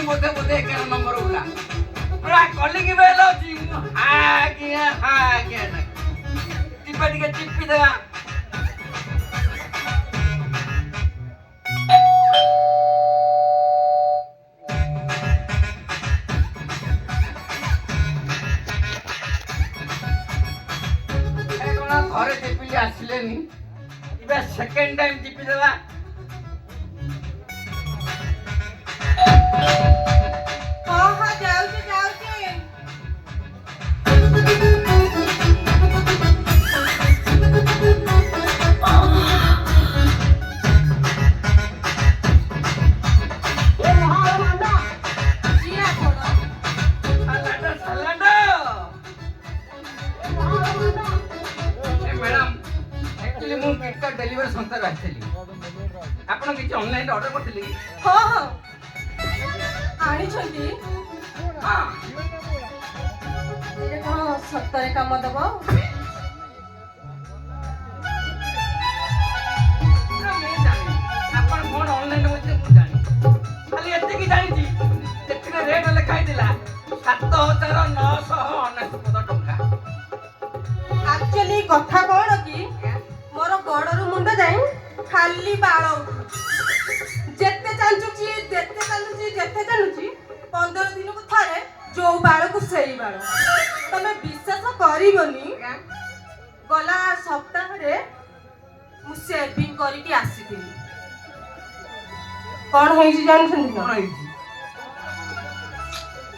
बोधे बोधे 11 number उला पूरा calling bell अछि आगे ना टिपा टिके टिपी देगा घरे टिपिली आसिलेनी इबे सेकंड टाइम टिपी देगा डेलीवरी संस्था आपण किसी ऑनलाइन ऑर्डर करथिली हां हां आनी छंती हां ये कोन सत्तरे काम दबो आपण कोन ऑनलाइन होते मु जानी खाली एते की जानी छी केतने रेट लिखाई दिला 7999 टंका एक्चुअली कथा कोन की मोर गडरू मुंड जाई खाली बाळ जेते चांचुची जेते चालुची 15 दिन को थारे जो बाळ को सेई बाळ तमे विश्वास करिवनी गला सप्ताह रे मु सेविंग करी की आसीथिली कोन हेई छी जानि छंदी ना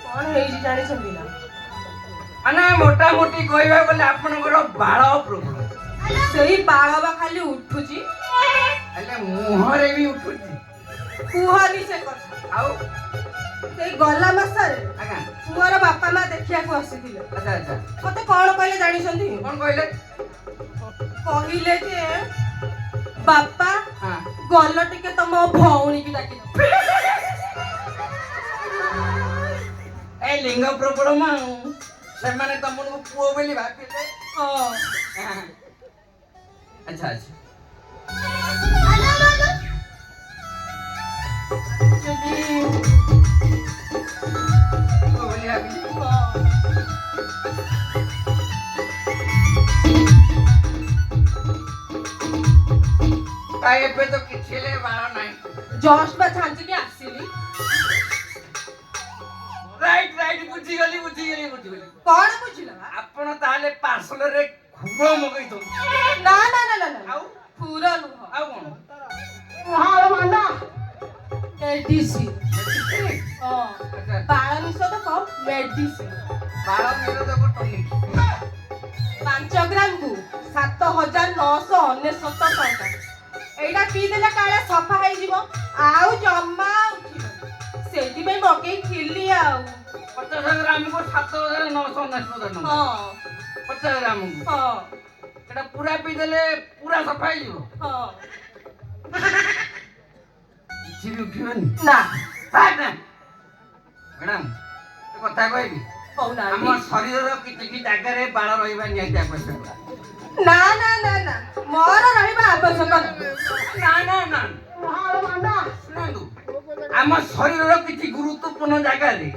कोन हेई छी जानि छंदी ना अने मोटा मोटी कहबा बोले आपनकर बाळ प्रॉब्लम सेई बाळबा खाली उठुची अले मुहरे भी उठुची कुहनी से कथा आउ सेई गला मासरे आगा पुअर बापा मा देखिया को आसीथिले अच्छा अच्छा मते कोन कहले जानि छंदी कोन कहले कहिले जे बापा हां गल टिके तम भौणी की डाकी ए लिंग प्रॉब्लम से माने तमनु पुओ बोली भाबिले हां अच्छा अच्छा जदी बोली भाभी काय पे तो किछले बाळ नाही जस्ट बा छांची की आसीली राइट बुझी गली कोन बुझिला आपण ताले पार्सल रे खुबो मगई तो ना ना ना ना आउ पूरा नु आउ कोन हाल मांडा मेडिसिन अच्छा बाळ मिसो तो को मेडिसिन बाळ मेरो देखो टॉनिक 5 ग्राम को 7999 टका एटा पी देला काळे सफा हेई जीवो आउ जम्मा उठिबो सेदी पे मके खिली आउ 50 ग्राम को 7999 हां 50 ग्राम को हां एटा पूरा पी देले पूरा सफा हेई जीवो हां जीव उठिबनी ना ना मैडम तो कथा कहबी कौना हम शरीर रो किछि जागा रे बाळ रहिबा नियति आवश्यक ना ना ना ना मोर रहिबा आवश्यक ना हाल मांडा सुनंदु हम शरीर रो किछि गुरुत्वपूर्ण जागा रे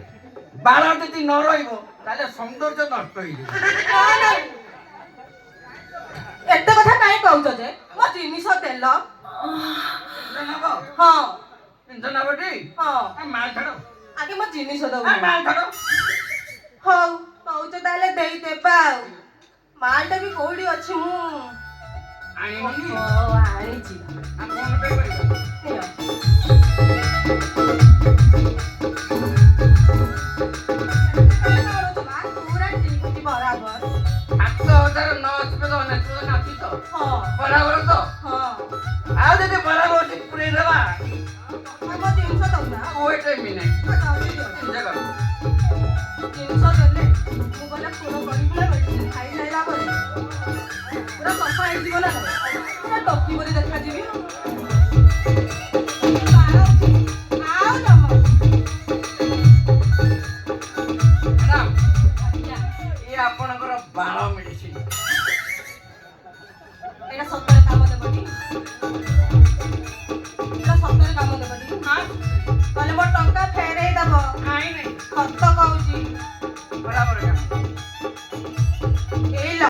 बाळ जदि न रहिबो ताले सौंदर्य नष्ट होई ना ना एते कथा काई कहउछ जे मो जिनिस देल जनाबो हां जनाबटी हां माल छाड़ो आगे मो जिनिस दउ माल छाड़ो हां कहउछ ताले देई देबा मालटा भी कोडी अछि मु आनी मनी ओ आनी छी हम फोन पे करी पूरा ठीक बराबर 8009 पे तो नाची तो हां बराबर तो हां आ दे बराबर से पूरे देबा हम 300 दउ ना वेट ए मिनिट जगह 300 देले मु गला पूरा करी ना मेडिसिन खाई जाइला पर पूरा सफा हेई जीव ना पूरा टॉकी बोली देखा जीवी आओ जमा मैडम ये आपनकर बाळ मेडिसिन एटा सत्तर काम देबटी एटा सत्तर काम देबटी हां कहले मो टंका फेरै दबो ନାଇଁ ନାଇଁ ସତ କହୁଛି